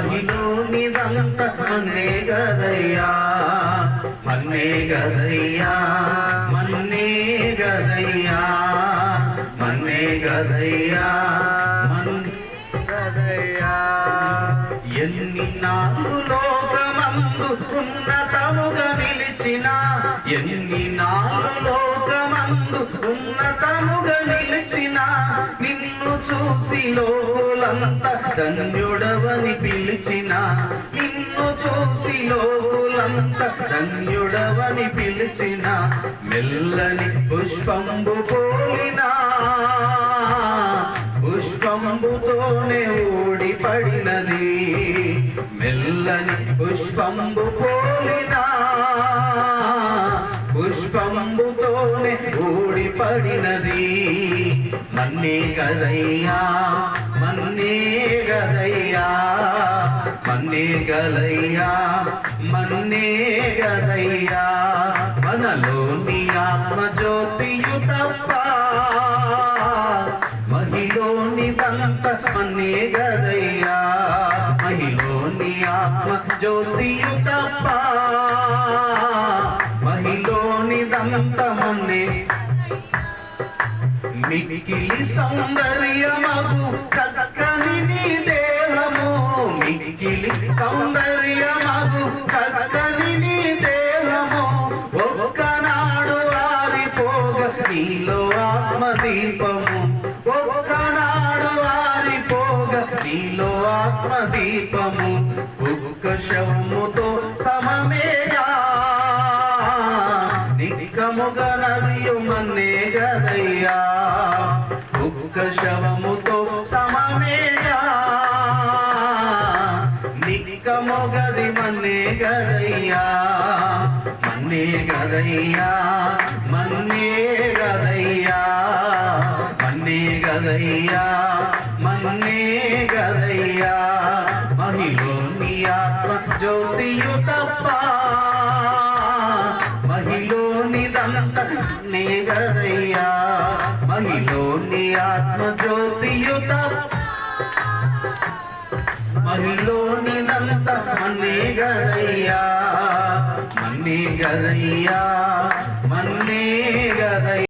మహిళనిదంత మన్నే గదయ్యా మన్నే గదయ్యా మన్నే గదయ్యా మన్నే గదయ్యా గదయ్యా ఎన్ని నాలుగు లోకమందు ఉన్నతముగా నిలిచిన ఎన్ని నాలుగు లోకమందు ఉన్నతముగా నిలిచిన నిన్ను చూసి లోకులంతా ధన్యుడవని పిలిచిన నిన్ను చూసి లోకులంతా ధన్యుడవని పిలిచిన మెల్లని పుష్పంబు పోలినా పుష్పంబుతోనే ఊడి పడినది మెల్లని పుష్పంబు పోలినా పుష్పంబుతోనే ఊడి పడినది మన్నే గదయ్యా మన్నే గదయ్యా మన్నే గదయ్యా మన్నే గదయ్యా మనలోని ఆత్మజ్యోతియు తప్ప మహిళనిదంత మన్నే గదయ్యా మహిళని ఆత్మ జ్యోతియు తప్ప మహిళనిదంత మన్నే మిక్కిలి సౌందర్యమగు చక్కని నీ దేహము మిక్కిలి సౌందర్యమగు చక్కని నీ దేహము ఒక్కనాడు ఆరిపోగ నీలో ఆత్మదీపము ఒక్కనాడు ఆరిపోగ నీలో ఆత్మదీపము ఒక్క శవముతో సమమేగా నిక్కముగా నదియు మన్నే గదయ్యా ఒక్క శవముతో సమమేగా నిక్కముగది మన్నే గదయ్యా మన్నే గదయ్యా మన్నే గదయ్యా మన్నే గదయ్యా మన్నే గదయ్యా మహిళని ఆత్మ జ్యోతియు తప్ప మహిళనిదంత నీ గదయ్యా మహిళని ఆత్మ జ్యోతియు తప్ప మహిళనిదంత మన్నే గదయ్యా మన్నే గదయ్యా మన్నే గదయ్యా